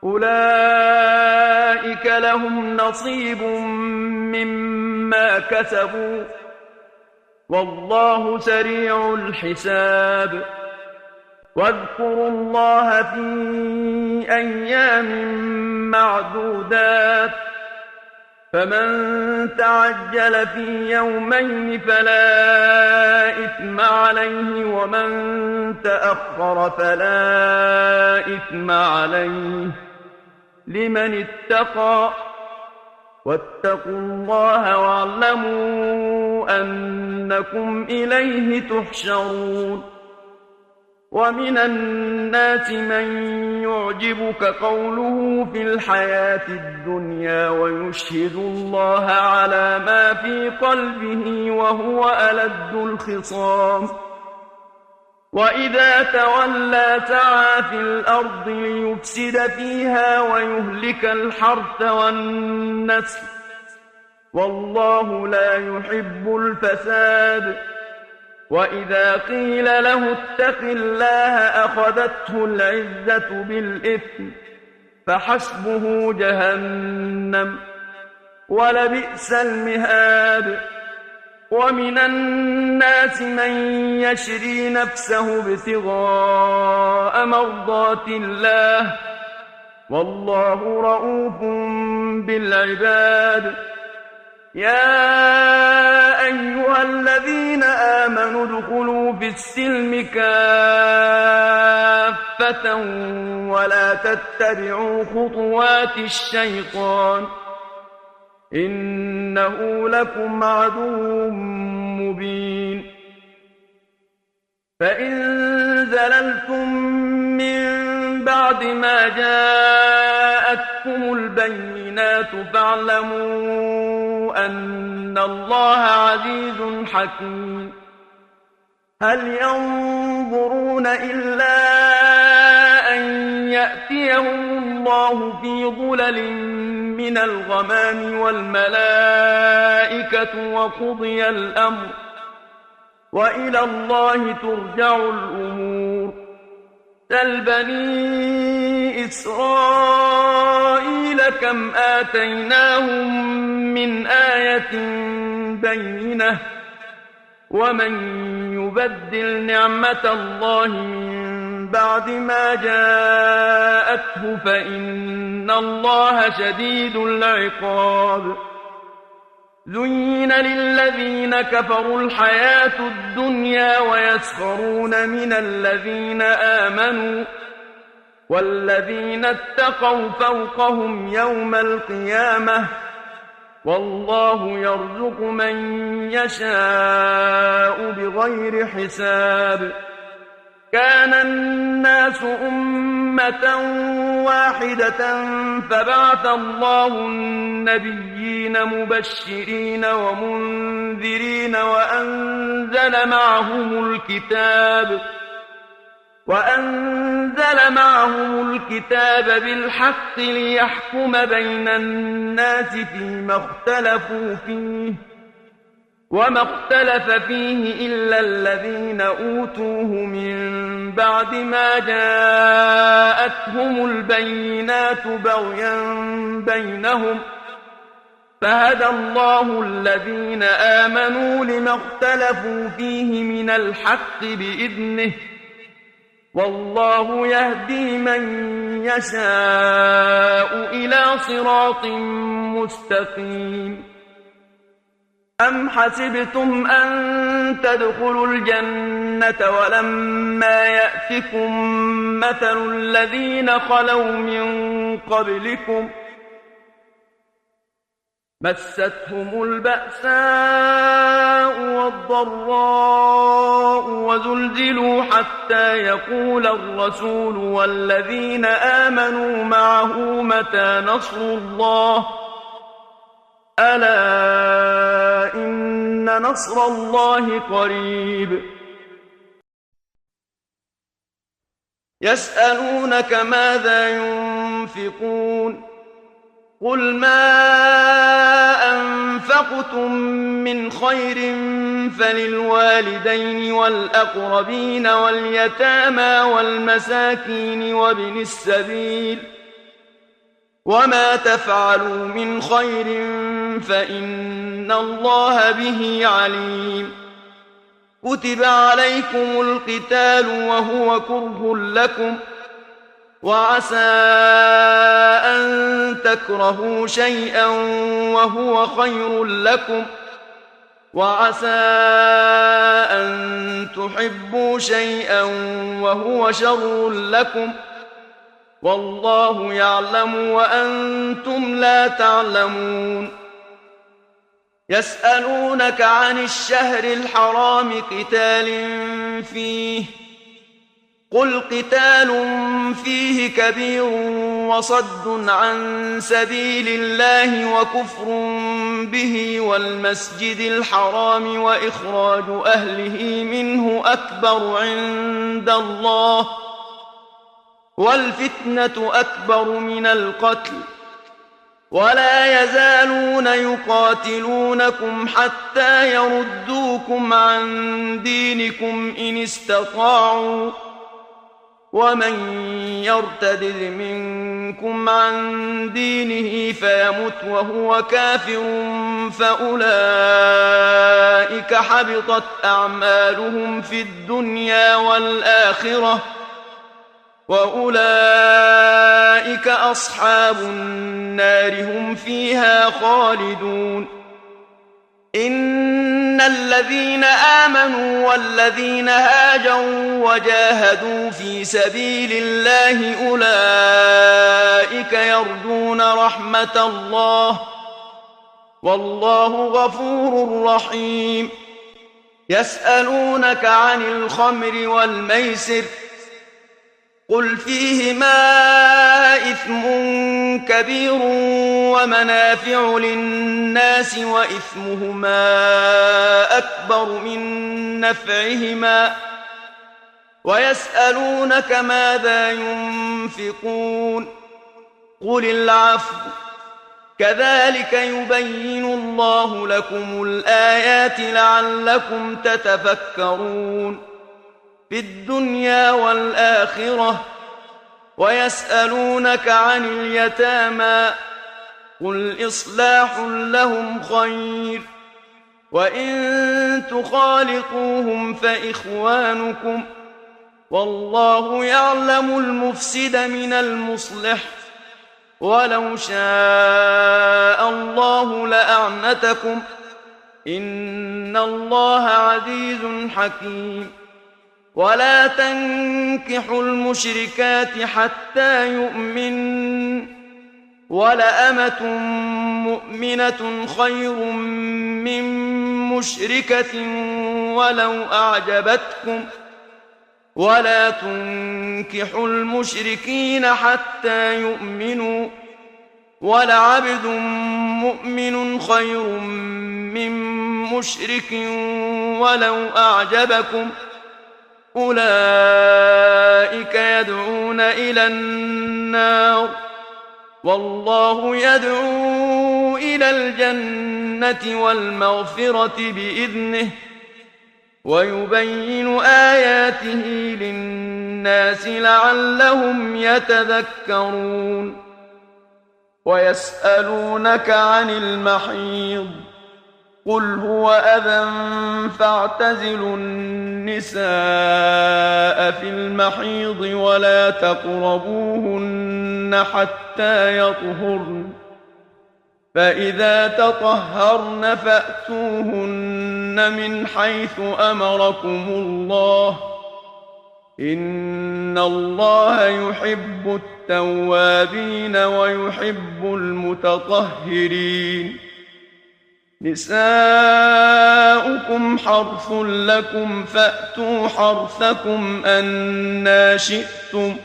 أولئك لهم نصيب مما كسبوا والله سريع الحساب. واذكروا الله في أيام معدودات، فمن تعجل في يومين فلا إثم عليه، ومن تأخر فلا إثم عليه لمن اتقى. واتقوا الله واعلموا أنكم إليه تحشرون. ومن الناس من يعجبك قوله في الحياة الدنيا ويشهد الله على ما في قلبه وهو ألد الخصام. وإذا تولى سعى في الأرض ليفسد فيها ويهلك الحرث والنسل، والله لا يحب الفساد. وإذا قيل له اتق الله أخذته العزة بالإثم فحسبه جهنم ولبئس المهاد. ومن الناس من يشري نفسه ابتغاء مرضات الله، والله رؤوف بالعباد. يا أيها الذين آمنوا ادخلوا في السلم كافة ولا تتبعوا خطوات الشيطان، إنه لكم عدو مبين. فإن زللتم من بعد ما جاءتكم البينات فاعلموا أن الله عزيز حكيم. هل ينظرون إلا أن يأتيهم الله في ظلل من الغمام والملائكة وقضي الأمر وإلى الله ترجع الأمور. سل بني إسرائيل كم آتيناهم من آية بينة، ومن يبدل نعمة الله من بعد ما جاءته فإن الله شديد العقاب. زين للذين كفروا الحياة الدنيا ويسخرون من الذين آمنوا، والذين اتقوا فوقهم يوم القيامة، والله يرزق من يشاء بغير حساب. كان الناس أمة واحدة فبعث الله النبيين مبشرين ومنذرين وأنزل معهم الكتاب بالحق ليحكم بين الناس فيما اختلفوا فيه، وما اختلف فيه إلا الذين أوتوه من بعد ما جاءتهم البينات بغيا بينهم، فهدى الله الذين آمنوا لما اختلفوا فيه من الحق بإذنه، والله يهدي من يشاء إلى صراط مستقيم. أم حسبتم أن تدخلوا الجنة ولما يأتكم مثل الذين خلوا من قبلكم مستهم البأساء والضراء وزلزلوا حتى يقول الرسول والذين آمنوا معه متى نصر الله، ألا إن نصر الله قريب. يسألونك ماذا ينفقون، قل ما أنفقتم من خير فللوالدين والأقربين واليتامى والمساكين وابن السبيل وما تفعلوا من خير فإن الله به عليم. كتب عليكم القتال وهو كره لكم، وعسى أن تكرهوا شيئا وهو خير لكم، وعسى أن تحبوا شيئا وهو شر لكم، والله يعلم وأنتم لا تعلمون. يسألونك عن الشهر الحرام قتال فيه، قل قتال فيه كبير وصد عن سبيل الله وكفر به والمسجد الحرام وإخراج أهله منه أكبر عند الله، والفتنة أكبر من القتل، ولا يزالون يقاتلونكم حتى يردوكم عن دينكم إن استطاعوا، ومن يرتد منكم عن دينه فيمت وهو كافر فأولئك حبطت أعمالهم في الدنيا والآخرة، وأولئك أصحاب النار هم فيها خالدون. إن الذين آمنوا والذين هاجروا وجاهدوا في سبيل الله أولئك يرجون رحمة الله، والله غفور رحيم. يسألونك عن الخمر والميسر، قل فيهما إثم كبير ومنافع للناس وإثمهما أكبر من نفعهما، ويسألونك ماذا ينفقون، قل العفو، كذلك يبين الله لكم الآيات لعلكم تتفكرون في الدنيا والآخرة. ويسألونك عن اليتامى، قل إصلاح لهم خير، وإن تخالطوهم فإخوانكم، والله يعلم المفسد من المصلح، ولو شاء الله لأعنتكم، إن الله عزيز حكيم. ولا تنكحوا المشركات حتى يؤمنن، ولأمة مؤمنة خير من مشركة ولو أعجبتكم، ولا تنكحوا المشركين حتى يؤمنوا، ولعبد مؤمن خير من مشرك ولو أعجبكم، أولئك يدعون إلى النار، والله يدعو إلى الجنة والمغفرة بإذنه، ويبين آياته للناس لعلهم يتذكرون. ويسألونك عن المحيض، قل هو أذى فاعتزلوا النساء في المحيض ولا تقربوهن حتى يطهرن، فإذا تطهرن فأتوهن من حيث أمركم الله، إن الله يحب التوابين ويحب المتطهرين. نساؤكم حرث لكم فأتوا حرثكم أنى شئتم،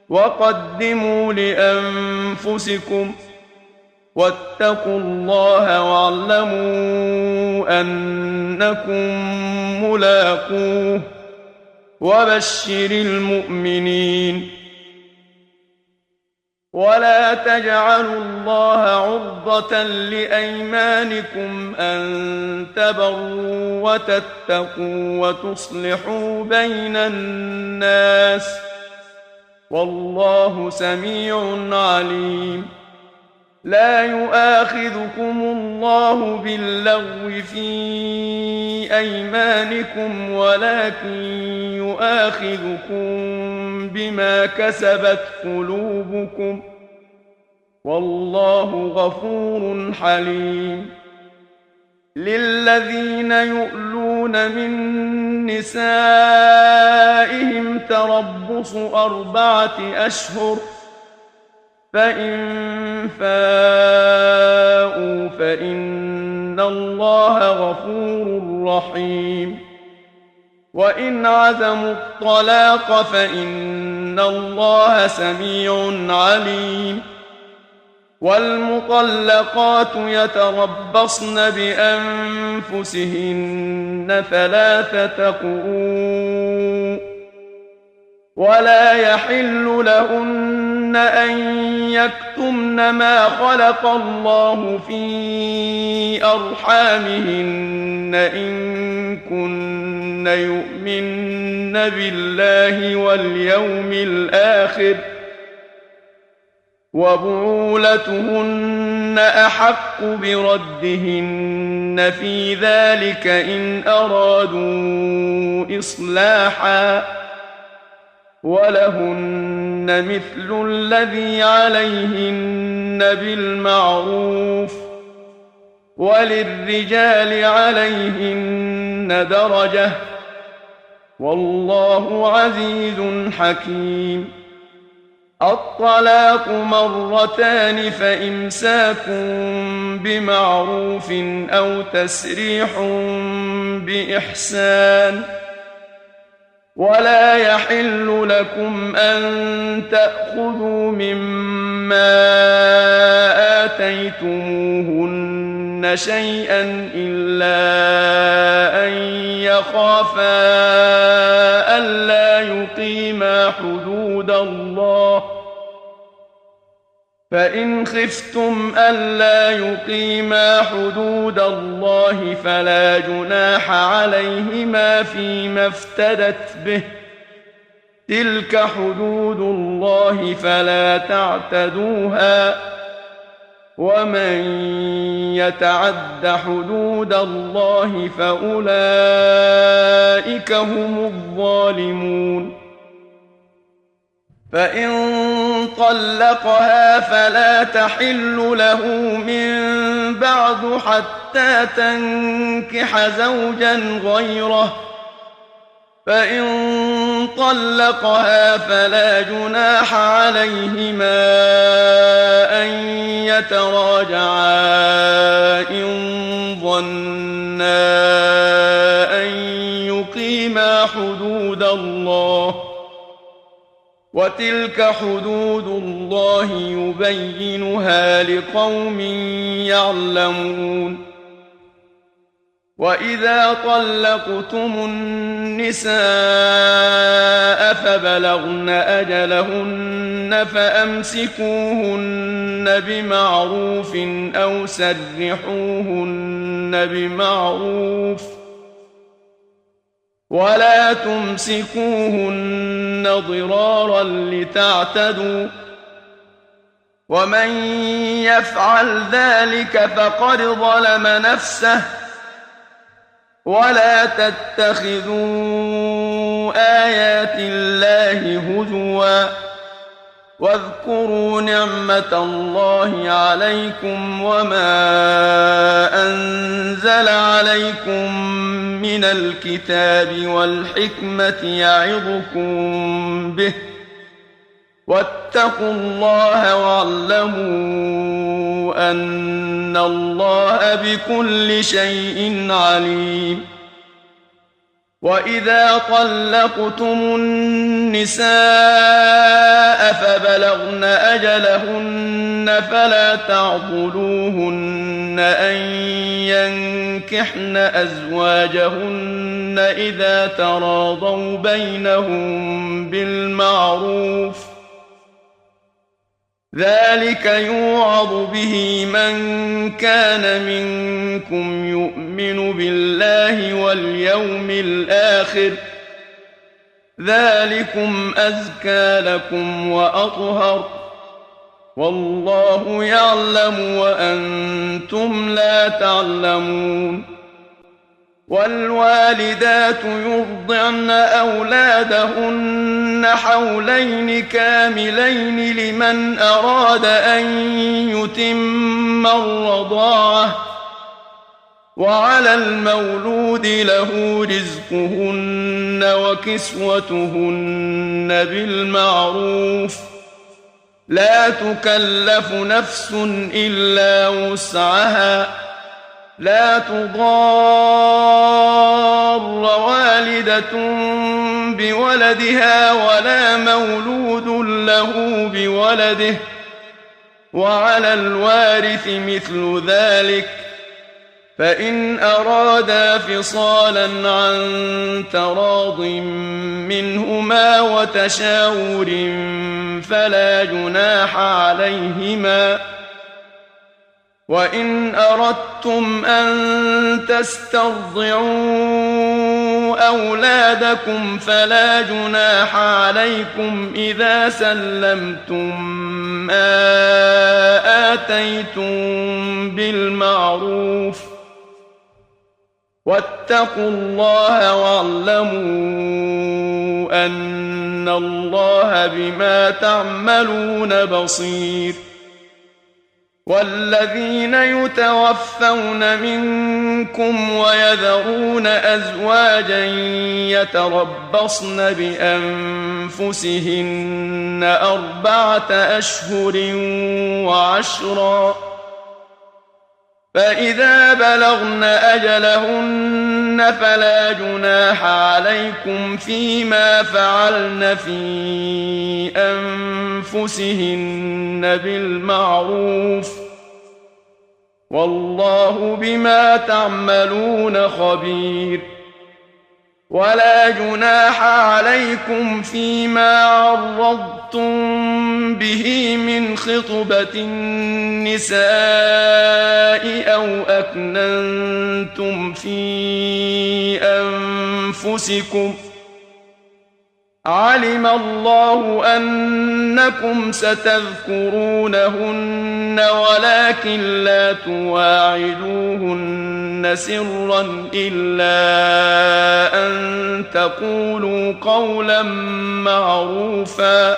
وقدموا لأنفسكم، واتقوا الله واعلموا أنكم ملاقوه، وبشر المؤمنين. ولا تجعلوا الله عرضة لأيمانكم أن تبروا وتتقوا وتصلحوا بين الناس، والله سميع عليم. لا يؤاخذكم الله باللغو في أيمانكم ولكن يؤاخذكم بما كسبت قلوبكم، والله غفور حليم. للذين يؤلون من نسائهم تربص 4 أشهر، فإن فاءوا فإن الله غفور رحيم. وإن عزموا الطلاق فإن الله سميع عليم. والمطلقات يتربصن بأنفسهن 3 قروء، ولا يحل لهن أن يكتمن ما خلق الله في أرحامهن إن كن يؤمن بالله واليوم الآخر، وبعولتهن أحق بردهن في ذلك إن أرادوا إصلاحا، ولهن مثل الذي عليهن بالمعروف، وللرجال عليهن درجة، والله عزيز حكيم. الطلاق 2 فإمساك بمعروف أو تسريح بإحسان. ولا يحل لكم أن تأخذوا مما آتيتموهن شيئا إلا أن يخافا ألا يقيما حدود الله، فإن خفتم ألا يقيما حدود الله فلا جناح عليهما فيما افتدت به، تلك حدود الله فلا تعتدوها، ومن يتعد حدود الله فأولئك هم الظالمون. فإن طلقها فلا تحل له من بعد حتى تنكح زوجا غيره، فإن طلقها فلا جناح عليهما أن يتراجعا إن ظنا أن يقيما حدود الله، وتلك حدود الله يبينها لقوم يعلمون. وإذا طلقتم النساء فبلغن أجلهن فأمسكوهن بمعروف أو سرحوهن بمعروف، ولا تمسكوهن ضرارا لتعتدوا، ومن يفعل ذلك فقد ظلم نفسه. ولا تتخذوا آيات الله هزوا، واذكروا نعمة الله عليكم وما أنزل عليكم من الكتاب والحكمة يعظكم به، واتقوا الله واعلموا أن الله بكل شيء عليم. وإذا طلقتم النساء فبلغن أجلهن فلا تعضلوهن أن ينكحن أزواجهن إذا تراضوا بينهم بالمعروف، ذلك يوعظ به من كان منكم يؤمن بالله واليوم الآخر، ذلكم أزكى لكم وأطهر والله يعلم وأنتم لا تعلمون والوالدات يرضعن أولادهن حولين كاملين لمن أراد أن يتم الرضاعة وعلى المولود له رزقهن وكسوتهن بالمعروف لا تكلف نفس إلا وسعها لا تضار والدة بولدها ولا مولود له بولده وعلى الوارث مثل ذلك فإن أرادا فصالا عن تراض منهما وتشاور فلا جناح عليهما وإن أردتم أن تسترضعوا أولادكم فلا جناح عليكم إذا سلمتم ما آتيتم بالمعروف واتقوا الله واعلموا أن الله بما تعملون بصير والذين يتوفون منكم ويذرون أزواجا يتربصن بأنفسهن 4 أشهر وعشرا فإذا بلغن أجلهن فلا جناح عليكم فيما فعلن في أنفسهن بالمعروف والله بما تعملون خبير ولا جناح عليكم فيما عرضتم به من خطبة النساء أو أكننتم في أنفسكم علم الله أنكم ستذكرونهن ولكن لا تواعدوهن سرا إلا أن تقولوا قولا معروفا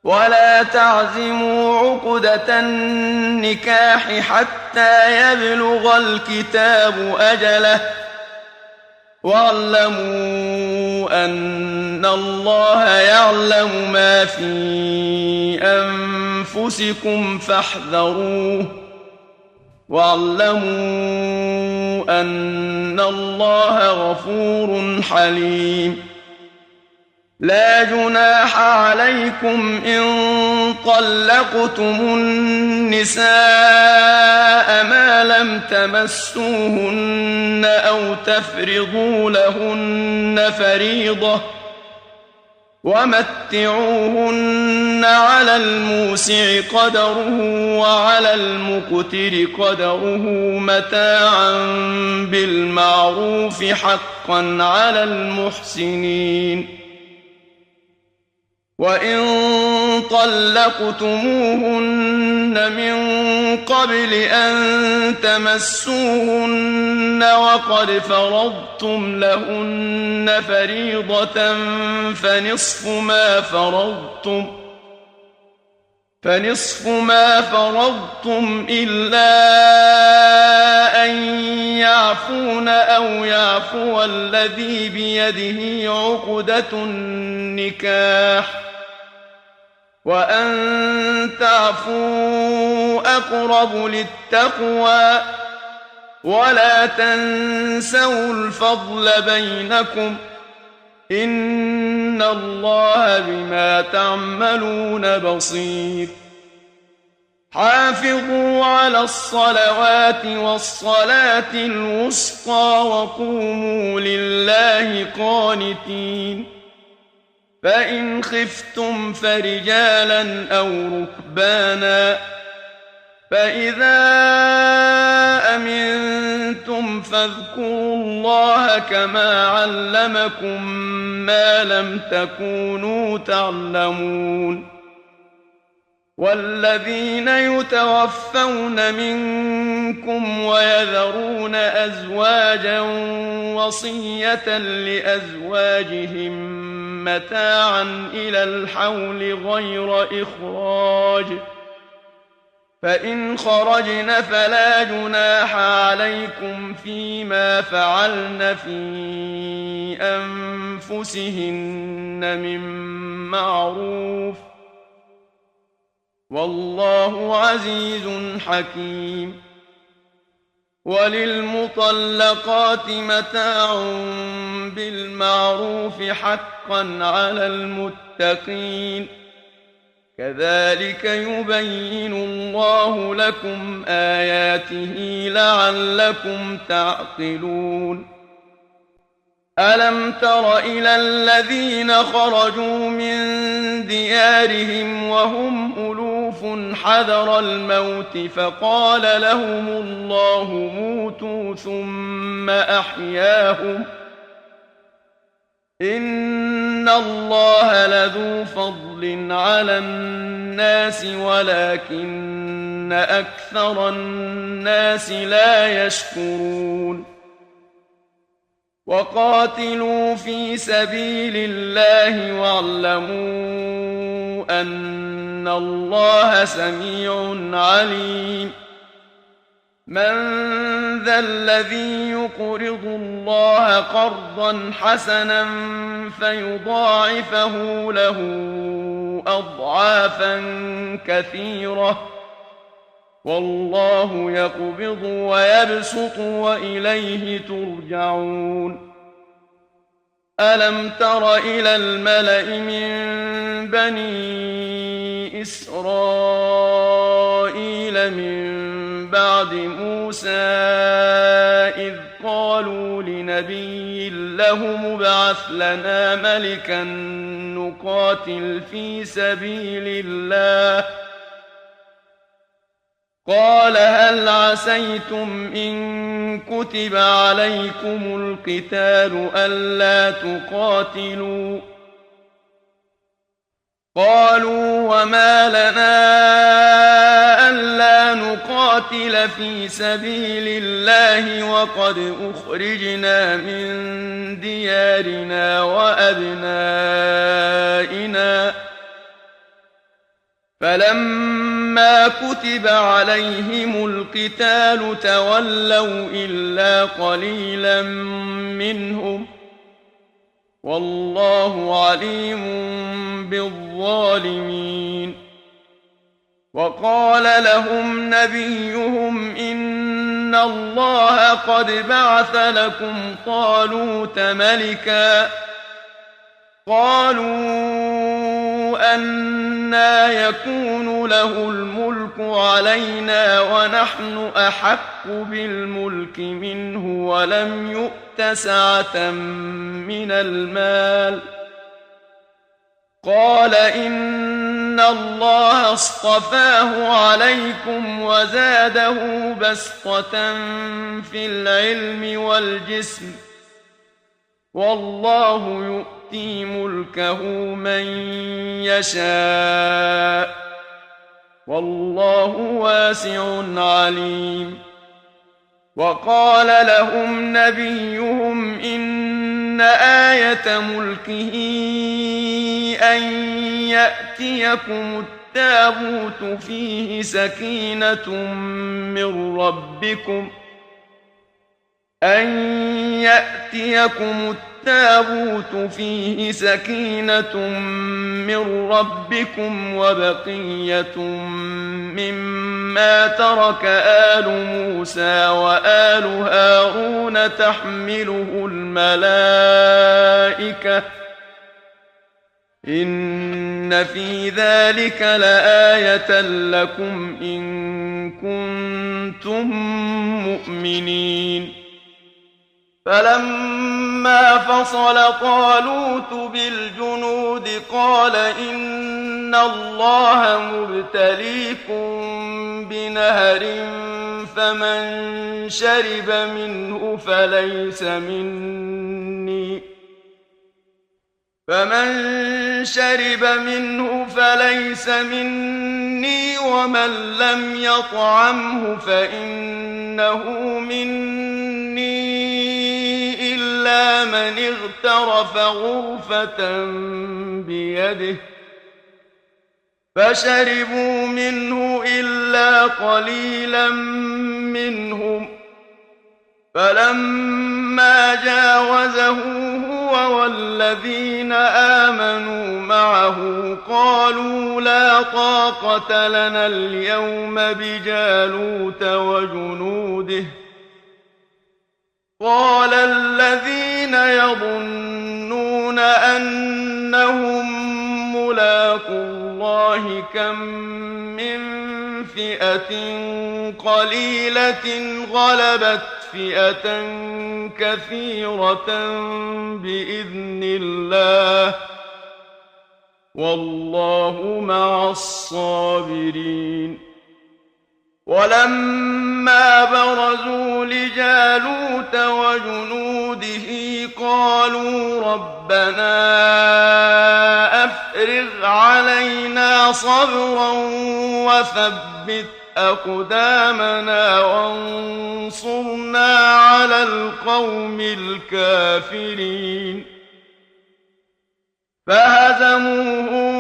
ولا تعزموا عقدة النكاح حتى يبلغ الكتاب أجله واعلموا أن الله يعلم ما في أنفسكم فاحذروه واعلموا أن الله غفور حليم لا جناح عليكم إن طلقتم النساء ما لم تمسوهن أو تفرضوا لهن فريضة ومتعوهن على الموسع قدره وعلى المقتر قدره متاعا بالمعروف حقا على المحسنين وإن طلقتموهن من قبل أن تمسوهن وقد فرضتم لهن فريضة فنصف ما فرضتم إلا أن يعفون أو يعفو الذي بيده عقدة النكاح وأن تعفوا أقرب للتقوى ولا تنسوا الفضل بينكم إن الله بما تعملون بصير حافظوا على الصلوات والصلاة الوسطى وقوموا لله قانتين فإن خفتم فرجالا أو ركبانا فإذا أمنتم فاذكروا الله كما علمكم ما لم تكونوا تعلمون والذين يتوفون منكم ويذرون أزواجا وصية لأزواجهم متاعا إلى الحول غير إخراج فإن خرجن فلا جناح عليكم فيما فعلن في أنفسهن من معروف والله عزيز حكيم وللمطلقات متاع بالمعروف حقا على المتقين كذلك يبين الله لكم آياته لعلكم تعقلون ألم تر إلى الذين خرجوا من ديارهم وهم ألوف حذر الموت فقال لهم الله موتوا ثم أحياهم إن الله لذو فضل على الناس ولكن أكثر الناس لا يشكرون وقاتلوا في سبيل الله واعلموا أن الله سميع عليم من ذا الذي يقرض الله قرضا حسنا فيضاعفه له أضعافا كثيرة والله يقبض ويبسط وإليه ترجعون ألم تر إلى الملأ من بني إسرائيل من بعد موسى إذ قالوا لنبي له مبعث لنا ملكا نقاتل في سبيل الله قال هل عسيتم إن كتب عليكم القتال ألا تقاتلوا قالوا وما لنا ألا نقاتل في سبيل الله وقد أخرجنا من ديارنا وأبنائنا فلما كتب عليهم القتال تولوا إلا قليلا منهم والله عليم بالظالمين وقال لهم نبيهم إن الله قد بعث لكم طالوت ملكا قالوا أنى يكون له الملك علينا ونحن أحق بالملك منه ولم يؤت سعة من المال قال إن الله اصطفاه عليكم وزاده بسطة في العلم والجسم والله يؤتي ملكه من يشاء والله واسع عليم وقال لهم نبيهم إن آية ملكه أن يأتيكم التابوت فيه سكينة من ربكم وبقية مما ترك آل موسى وآل هارون تحمله الملائكة إن في ذلك لآية لكم إن كنتم مؤمنين فلما فصل طالوت بالجنود قال إن الله مبتليكم بنهر فمن شرب منه فليس مني ومن لم يطعمه فإنه مني إلا من اغترف غرفة بيده فشربوا منه إلا قليلا منهم فلما جاوزه هو والذين آمنوا معه قالوا لا طاقة لنا اليوم بجالوت وجنوده قال الذين يظنون أنهم ملاقو الله كم من فئة قليلة غلبت فئة كثيرة بإذن الله والله مع الصابرين ولما برزوا لجالوت وجنوده قالوا ربنا أفرغ علينا صبرا وثبت أقدامنا وانصرنا على القوم الكافرين فهزموهم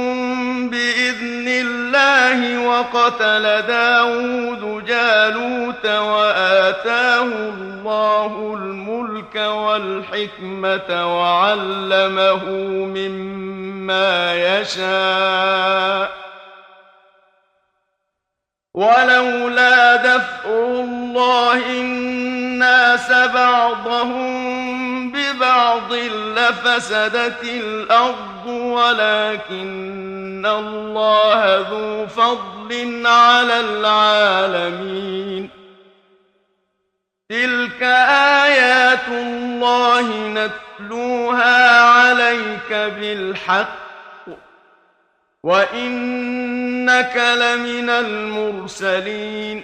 بإذن الله وقتل داود جالوت وآتاه الله الملك والحكمة وعلمه مما يشاء ولولا دفع الله الناس بعضهم ببعض لفسدت الأرض ولكن الله ذو فضل على العالمين تلك آيات الله نتلوها عليك بالحق وإنك لمن المرسلين